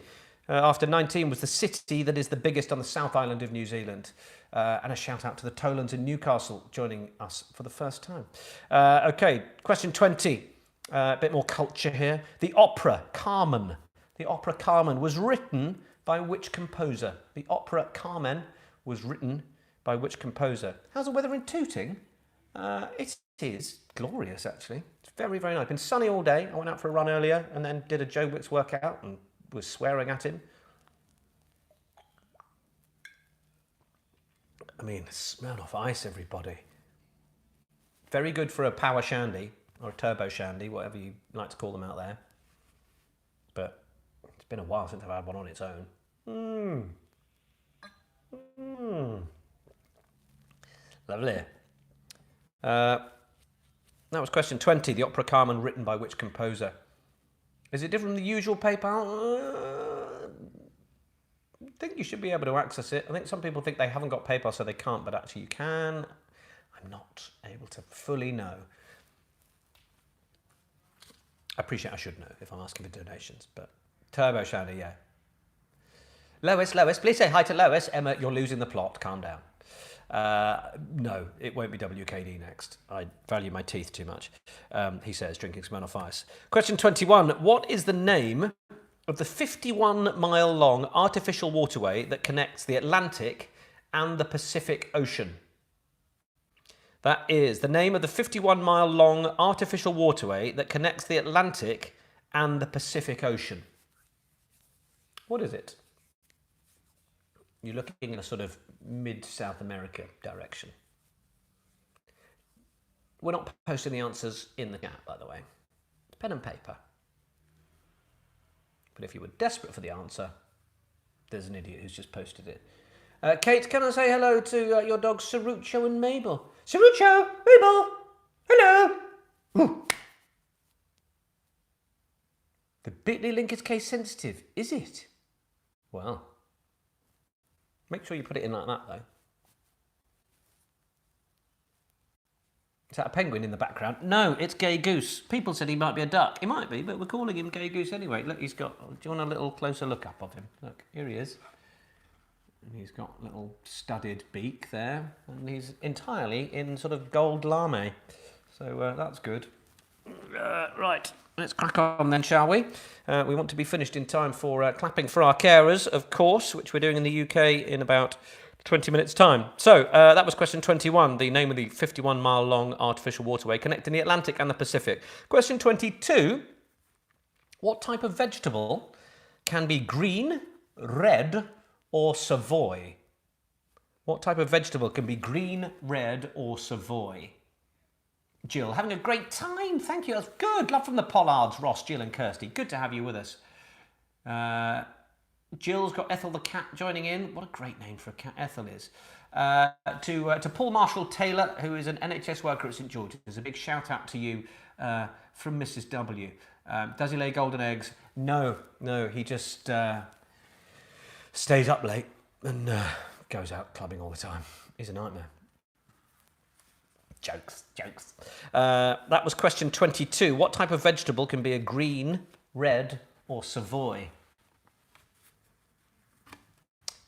After 19 was the city that is the biggest on the South Island of New Zealand. And a shout out to the Tolans in Newcastle joining us for the first time. Okay, question 20. A bit more culture here. The opera Carmen. The opera Carmen was written by which composer? The opera Carmen was written by which composer? How's the weather in Tooting? It is glorious, actually. It's very, very nice. Been sunny all day. I went out for a run earlier and then did a Joe Wicks workout and was swearing at him. I mean, Smirnoff Ice, everybody. Very good for a power shandy or a turbo shandy, whatever you like to call them out there. But it's been a while since I've had one on its own. Lovely. That was question 20. The opera Carmen written by which composer? Is it different from the usual PayPal? I think you should be able to access it. I think some people think they haven't got PayPal so they can't, but actually you can. I'm not able to fully know. I appreciate I should know if I'm asking for donations, but Turbo Shandy, yeah. Lois, please say hi to Lois. Emma, you're losing the plot. Calm down. No, it won't be WKD next. I value my teeth too much. He says, drinking Smirnoff Ice. Question 21. What is the name of the 51-mile-long artificial waterway that connects the Atlantic and the Pacific Ocean? That is the name of the 51-mile-long artificial waterway that connects the Atlantic and the Pacific Ocean. What is it? You're looking in a sort of mid-South America direction. We're not posting the answers in the chat, by the way. It's pen and paper. But if you were desperate for the answer, there's an idiot who's just posted it. Kate, can I say hello to your dogs Sarucho and Mabel? Sarucho, Mabel, hello. Ooh. The bit.ly link is case sensitive, is it? Well, make sure you put it in like that, though. Is that a penguin in the background? No, it's Gay Goose. People said he might be a duck. He might be, but we're calling him Gay Goose anyway. Look, he's got... Do you want a little closer look up of him? Look, here he is. And he's got a little studded beak there. And he's entirely in sort of gold lame. So that's good. Right, let's crack on then, shall we? We want to be finished in time for clapping for our carers, of course, which we're doing in the UK in about 20 minutes' time. So that was question 21, the name of the 51-mile-long artificial waterway connecting the Atlantic and the Pacific. Question 22, what type of vegetable can be green, red, or Savoy? What type of vegetable can be green, red, or Savoy? Jill, having a great time. Thank you. That's good. Love from the Pollards, Ross, Jill and Kirsty. Good to have you with us. Jill's got Ethel the cat joining in. What a great name for a cat Ethel is. To Paul Marshall Taylor, who is an NHS worker at St George's. There's a big shout out to you from Mrs W. Does he lay golden eggs? No, he just stays up late and goes out clubbing all the time. He's a nightmare. Jokes. That was question 22. What type of vegetable can be a green, red, or Savoy?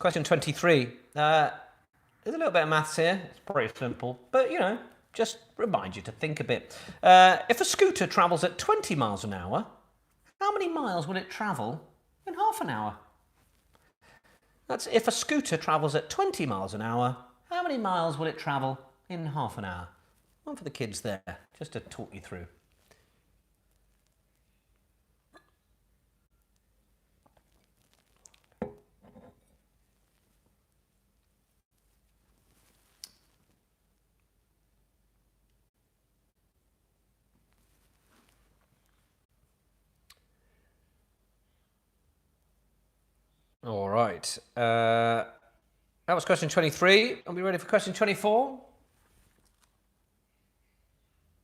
Question 23. There's a little bit of maths here. It's pretty simple, but, you know, just remind you to think a bit. If a scooter travels at 20 miles an hour, how many miles will it travel in half an hour? That's if a scooter travels at 20 miles an hour, how many miles will it travel in half an hour? One for the kids there, just to talk you through. All right. That was question 23. Are we ready for question 24?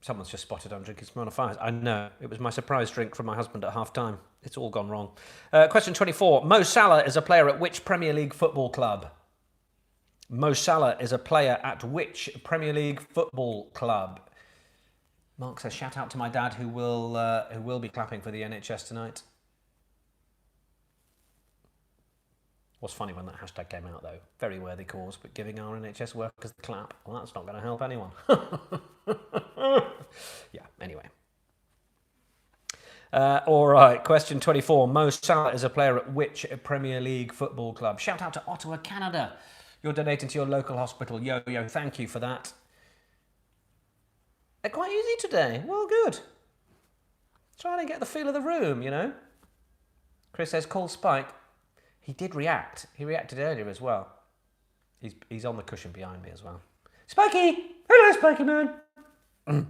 Someone's just spotted I'm drinking Smirnoff Fires. I know. It was my surprise drink from my husband at half time. It's all gone wrong. Question 24. Mo Salah is a player at which Premier League football club? Mo Salah is a player at which Premier League football club? Mark says, shout out to my dad who will be clapping for the NHS tonight. Was funny when that hashtag came out though. Very worthy cause, but giving our NHS workers the clap, well, that's not going to help anyone. Yeah, anyway. All right, question 24. Mo Salah is a player at which Premier League football club? Shout out to Ottawa, Canada. You're donating to your local hospital. Yo, thank you for that. They're quite easy today. Well, good. Trying to get the feel of the room, you know. Chris says, call Spike. He did react. He reacted earlier as well. He's on the cushion behind me as well. Spikey! Hello, Spikey man!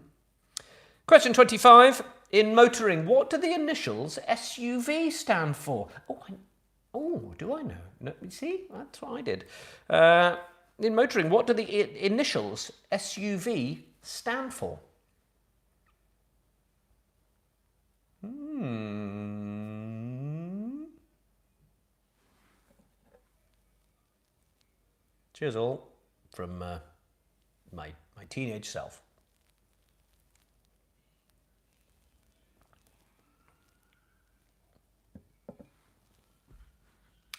Question 25. In motoring, what do the initials SUV stand for? Oh, do I know? No, see, that's what I did. In motoring, what do the initials SUV stand for? Cheers all from my teenage self.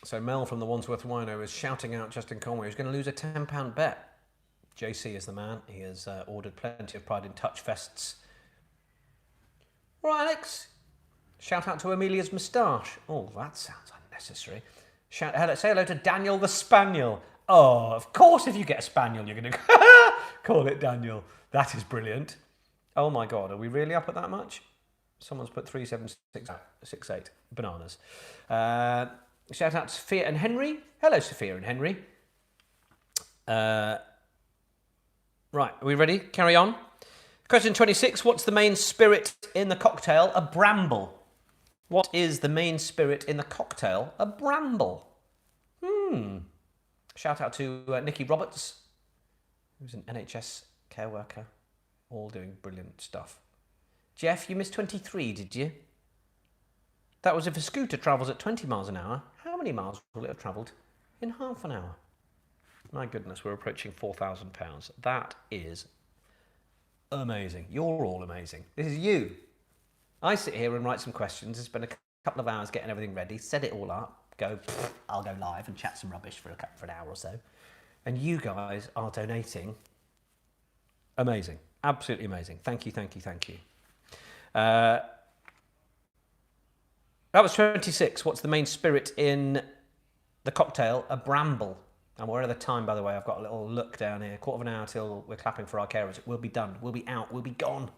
So Mel from the Wandsworth Wino is shouting out Justin Conway, who's going to lose a £10 bet. JC is the man. He has ordered plenty of Pride in Touch fests. All right, Alex. Shout out to Amelia's moustache. Oh, that sounds unnecessary. Say hello to Daniel the Spaniel. Oh, of course, if you get a Spaniel, you're going to call it Daniel. That is brilliant. Oh, my God. Are we really up at that much? Someone's put 3768 bananas. Shout out to Sophia and Henry. Hello, Sophia and Henry. Right, are we ready? Carry on. Question 26. What's the main spirit in the cocktail? A bramble. What is the main spirit in the cocktail? A bramble. Shout out to Nikki Roberts, who's an NHS care worker, all doing brilliant stuff. Jeff, you missed 23, did you? That was if a scooter travels at 20 miles an hour. How many miles will it have travelled in half an hour? My goodness, we're approaching £4,000. That is amazing. You're all amazing. This is you. I sit here and write some questions and spend a couple of hours getting everything ready, set it all up, I'll go live and chat some rubbish for an hour or so. And you guys are donating. Amazing. Absolutely amazing. Thank you, thank you, thank you. That was 26. What's the main spirit in the cocktail? A bramble. And we're at the time, by the way. I've got a little look down here. Quarter of an hour till we're clapping for our carers. We'll be done. We'll be out. We'll be gone.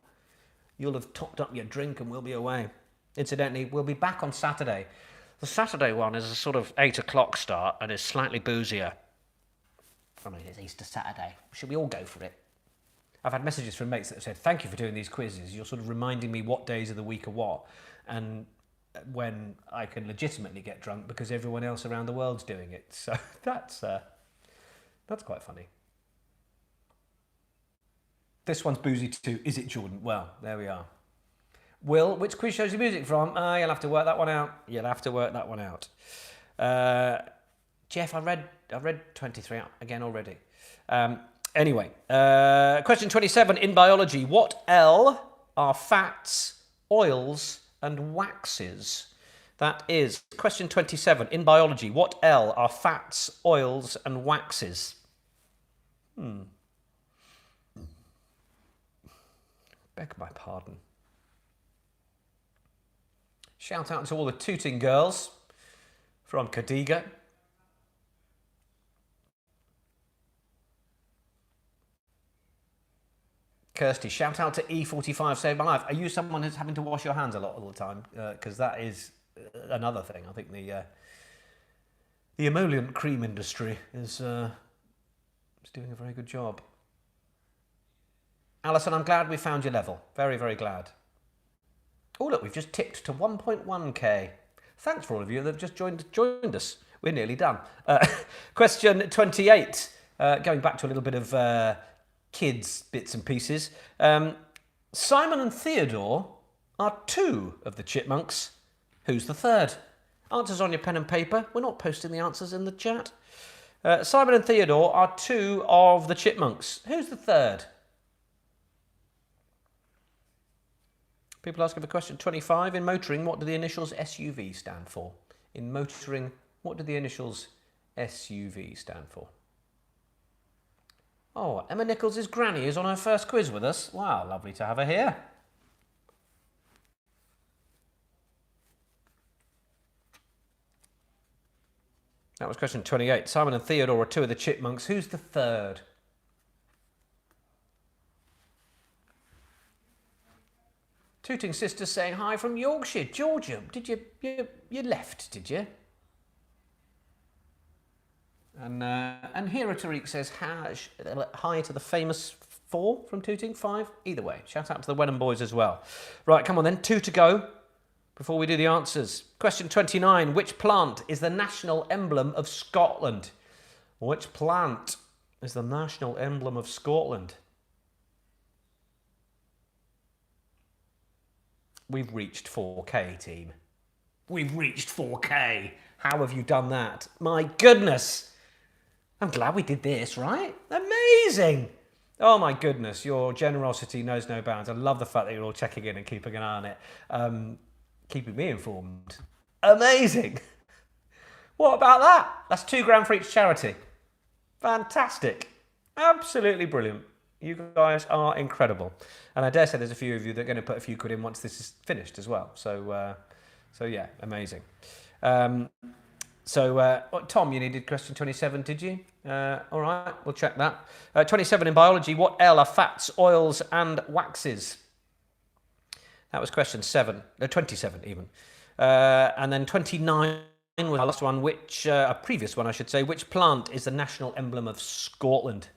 You'll have topped up your drink and we'll be away. Incidentally, we'll be back on Saturday. The Saturday one is a sort of 8 o'clock start and is slightly boozier. I mean, it's Easter Saturday. Should we all go for it? I've had messages from mates that have said, thank you for doing these quizzes. You're sort of reminding me what days of the week are what. And when I can legitimately get drunk because everyone else around the world's doing it. So that's quite funny. This one's boozy too. Is it, Jordan? Well, there we are. Will, which quiz show's your music from? You'll have to work that one out. You'll have to work that one out. Jeff, I read 23 out again already. Anyway, question 27 in biology. What L are fats, oils, and waxes? That is question 27 in biology. What L are fats, oils, and waxes? Beg my pardon. Shout out to all the tooting girls from Cadiga. Kirsty, shout out to E45 saved my life. Are you someone who's having to wash your hands a lot all the time? Because that is another thing. I think the emollient cream industry is doing a very good job. Alison, I'm glad we found your level. Very, very glad. Oh, look, we've just tipped to 1.1k. Thanks for all of you that have just joined us. We're nearly done. Question 28. Going back to a little bit of kids' bits and pieces. Simon and Theodore are two of the chipmunks. Who's the third? Answers on your pen and paper. We're not posting the answers in the chat. Simon and Theodore are two of the chipmunks. Who's the third? People asking for question 25. In motoring, what do the initials SUV stand for? In motoring, what do the initials SUV stand for? Oh, Emma Nichols' granny is on her first quiz with us. Wow, lovely to have her here. That was question 28. Simon and Theodore are two of the chipmunks. Who's the third? Tooting Sisters saying hi from Yorkshire. Georgia, did you left, did you? And Hira Tariq says hi to the famous 4 from Tooting, 5. Either way, shout out to the Wenham boys as well. Right, come on then, 2 to go before we do the answers. Question 29. Which plant is the national emblem of Scotland? Which plant is the national emblem of Scotland? We've reached 4K, team. We've reached 4K. How have you done that? My goodness. I'm glad we did this, right? Amazing. Oh my goodness, your generosity knows no bounds. I love the fact that you're all checking in and keeping an eye on it. Keeping me informed. Amazing. What about that? That's £2 for each charity. Fantastic. Absolutely brilliant. You guys are incredible. And I dare say there's a few of you that are going to put a few quid in once this is finished as well. So yeah, amazing. Tom, you needed question 27, did you? All right, we'll check that. 27 in biology, what L are fats, oils and waxes? That was question 27 even. And then 29 was our last one, a previous one I should say. Which plant is the national emblem of Scotland?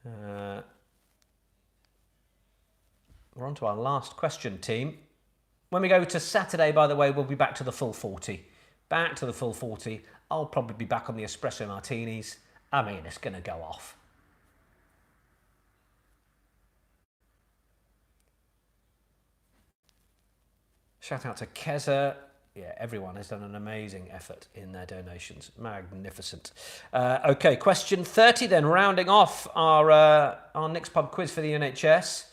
We're on to our last question, team. When we go to Saturday, by the way, we'll be back to the full 40. Back to the full 40. I'll probably be back on the espresso martinis. I mean, it's going to go off. Shout out to Keza. Yeah, everyone has done an amazing effort in their donations. Magnificent. Okay, question 30 then, rounding off our Nick's Pub quiz for the NHS.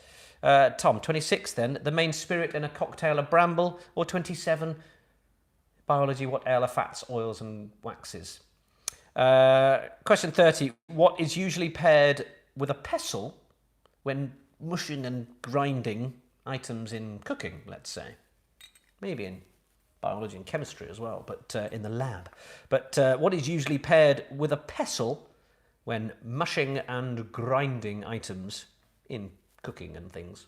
Tom, 26 then, the main spirit in a cocktail of bramble, or 27, biology, what ale are fats, oils and waxes? Question 30, what is usually paired with a pestle when mushing and grinding items in cooking, let's say? Maybe in biology and chemistry as well, but in the lab. But what is usually paired with a pestle when mushing and grinding items in cooking and things?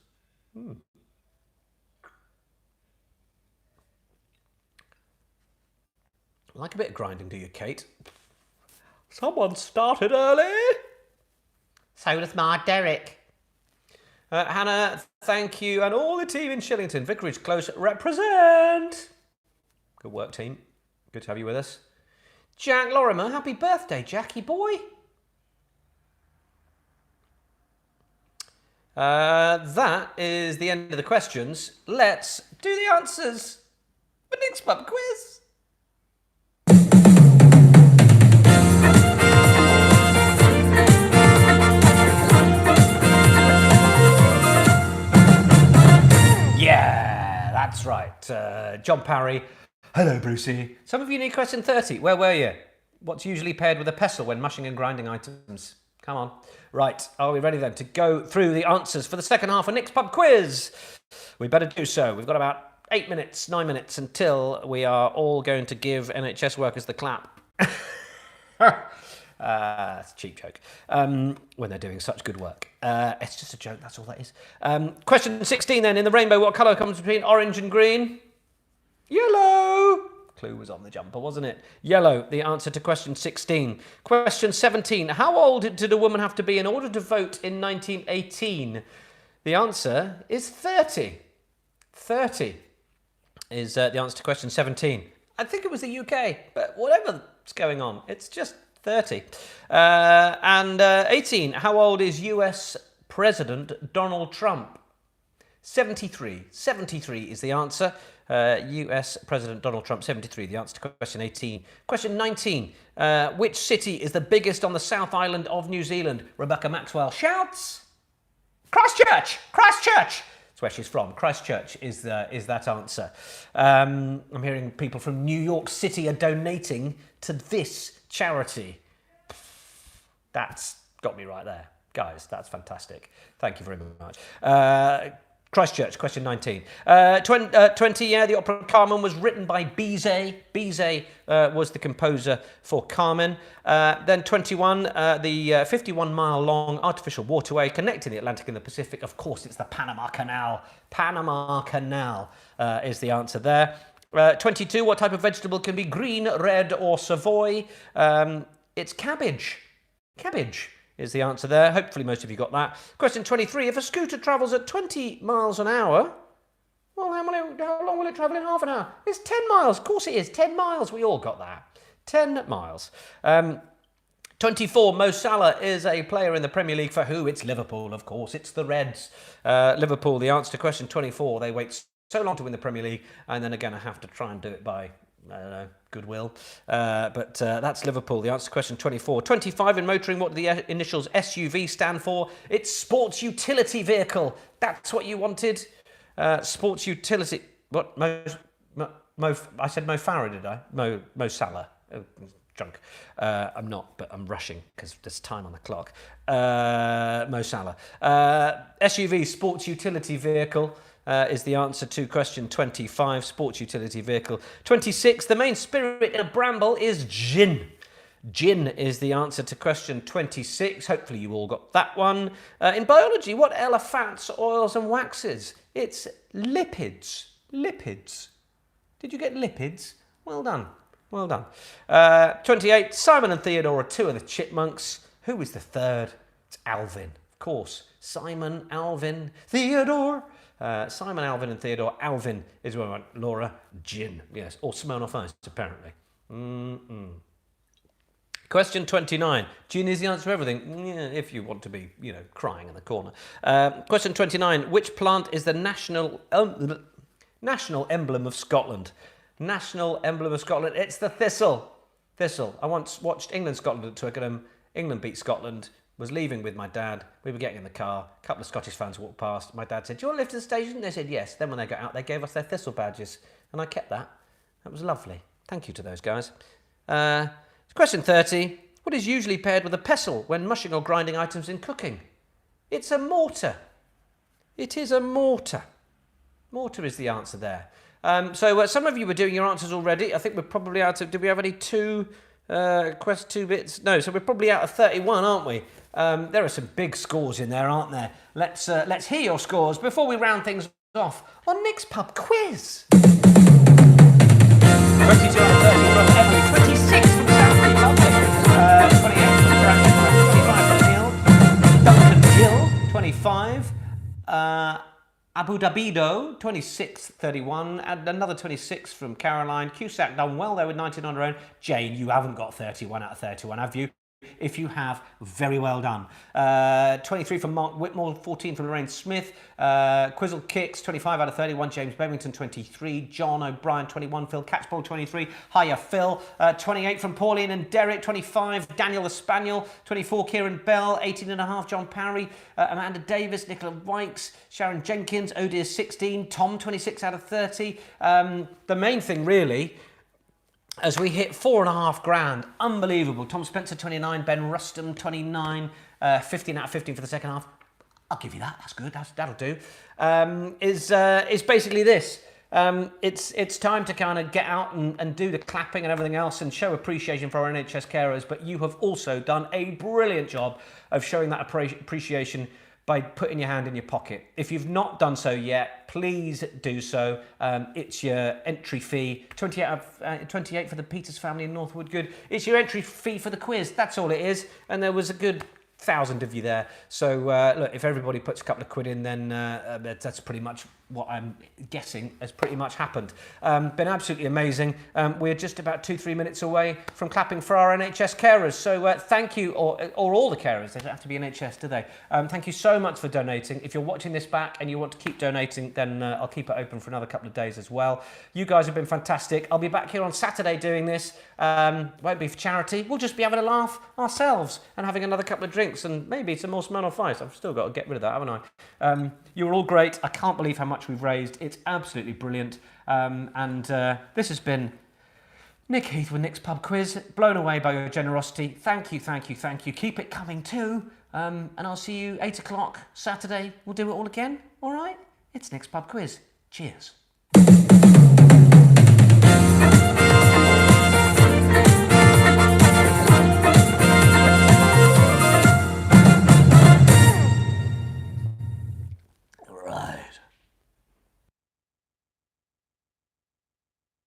Like a bit of grinding, do you, Kate? Someone started early. So does my Derek. Hannah, thank you, and all the team in Shillington. Vicarage Close represent. Good work, team. Good to have you with us. Jack Lorimer, happy birthday, Jackie boy. That is the end of the questions. Let's do the answers for Nick's Pub quiz. Yeah, that's right. John Parry. Hello, Brucey. Some of you need question 30. Where were you? What's usually paired with a pestle when mushing and grinding items? Come on. Right, are we ready then to go through the answers for the second half of Nick's Pub quiz? We better do so. We've got about 9 minutes until we are all going to give NHS workers the clap. It's a cheap joke. When they're doing such good work. It's just a joke, that's all that is. Question 16 then. In the rainbow, what colour comes between orange and green? Yellow. Clue was on the jumper, wasn't it? Yellow, the answer to question 16. Question 17. How old did a woman have to be in order to vote in 1918? The answer is 30. 30 is the answer to question 17. I think it was the UK, but whatever's going on, it's just 30. And 18, how old is US President Donald Trump? 73. 73 is the answer. US President Donald Trump, 73, the answer to question 18. Question 19, which city is the biggest on the South Island of New Zealand? Rebecca Maxwell shouts. Christchurch! Christchurch! That's where she's from. Christchurch is that answer. I'm hearing people from New York City are donating to this charity. That's got me right there. Guys, that's fantastic. Thank you very much. Christchurch, question 19. 20, yeah, the opera Carmen was written by Bizet. Bizet was the composer for Carmen. Then 21, the 51-mile-long artificial waterway connecting the Atlantic and the Pacific. Of course, it's the Panama Canal. Panama Canal is the answer there. 22, what type of vegetable can be green, red, or Savoy? It's cabbage. Cabbage is the answer there. Hopefully most of you got that. Question 23. If a scooter travels at 20 miles an hour, well, how long will it travel in half an hour? It's 10 miles. Of course it is. 10 miles. We all got that. 10 miles. 24. Mo Salah is a player in the Premier League for who? It's Liverpool, of course. It's the Reds. Liverpool, the answer to question 24. They wait so long to win the Premier League, and then are going to have to try and do it by, I don't know, goodwill. But that's Liverpool. The answer to question 24. 25, in motoring, what do the initials SUV stand for? It's Sports Utility Vehicle. That's what you wanted. Sports Utility... What? I said Mo Farah, did I? Mo Salah. Oh, drunk. I'm not, but I'm rushing because there's time on the clock. Mo Salah. SUV, Sports Utility Vehicle. Is the answer to question 25, sports utility vehicle. 26, the main spirit in a bramble is gin. Gin is the answer to question 26. Hopefully you all got that one. In biology, what are fats, oils and waxes? It's lipids. Lipids. Did you get lipids? Well done. Well done. 28, Simon and Theodore are two of the chipmunks. Who is the third? It's Alvin, of course. Simon, Alvin, Theodore. Simon, Alvin and Theodore. Alvin is what I want. Laura, gin. Yes, or Smirnoff Ice, apparently. Question 29. Gin is the answer to everything. Yeah, if you want to be, crying in the corner. Question 29. Which plant is the national emblem of Scotland? National emblem of Scotland. It's the thistle. Thistle. I once watched England-Scotland at Twickenham. England beat Scotland. Was leaving with my dad. We were getting in the car. A couple of Scottish fans walked past. My dad said, "Do you want to lift to the station?" They said yes. Then when they got out, they gave us their thistle badges. And I kept that. That was lovely. Thank you to those guys. Question 30. What is usually paired with a pestle when mushing or grinding items in cooking? It's a mortar. It is a mortar. Mortar is the answer there. So some of you were doing your answers already. I think we're probably out of... Did we have any two bits? No, so we're probably out of 31, aren't we? There are some big scores in there, aren't there? Let's hear your scores before we round things off on Nick's Pub Quiz. 22 out of 30 from Emily, 26 from Southie, lovely. 28 from Brandon, 25 from Neil, Duncan Gill, 25. Abu Dhabido, 26, 31, and another 26 from Caroline. Cusack done well there with 19 on her own. Jane, you haven't got 31 out of 31, have you? If you have, very well done. 23 from Mark Whitmore, 14 from Lorraine Smith. Quizzle Kicks, 25 out of 31. James Bevington, 23. John O'Brien, 21. Phil Catchpole, 23. Hiya Phil, 28 from Pauline and Derek, 25. Daniel the Spaniel, 24. Kieran Bell, 18 and a half. John Parry, Amanda Davis, Nicola Wykes, Sharon Jenkins, Odear, 16. Tom, 26 out of 30. The main thing really, as we hit $4,500, unbelievable. Tom Spencer, 29, Ben Rustum, 29, 15 out of 15 for the second half. I'll give you that, that's good, that'll do. Is basically this. It's time to kind of get out and do the clapping and everything else and show appreciation for our NHS carers, but you have also done a brilliant job of showing that appreciation by putting your hand in your pocket. If you've not done so yet, please do so. It's your entry fee, 28 for the Peters family in Northwood Good. It's your entry fee for the quiz, that's all it is. And there was a good 1,000 of you there. So look, if everybody puts a couple of quid in, then that's pretty much what I'm guessing has pretty much happened. Been absolutely amazing. We're just about 2-3 minutes away from clapping for our NHS carers. So thank you, or all the carers. They don't have to be NHS, do they? Thank you so much for donating. If you're watching this back and you want to keep donating, then I'll keep it open for another couple of days as well. You guys have been fantastic. I'll be back here on Saturday doing this. Won't be for charity. We'll just be having a laugh ourselves and having another couple of drinks and maybe some more Smirnoff Ice. I've still got to get rid of that, haven't I? You were all great. I can't believe how much we've raised. It's absolutely brilliant. This has been Nick Heath with Nick's Pub Quiz. Blown away by your generosity. Thank you, thank you, thank you. Keep it coming too. And I'll see you 8 o'clock Saturday. We'll do it all again. All right? It's Nick's Pub Quiz. Cheers.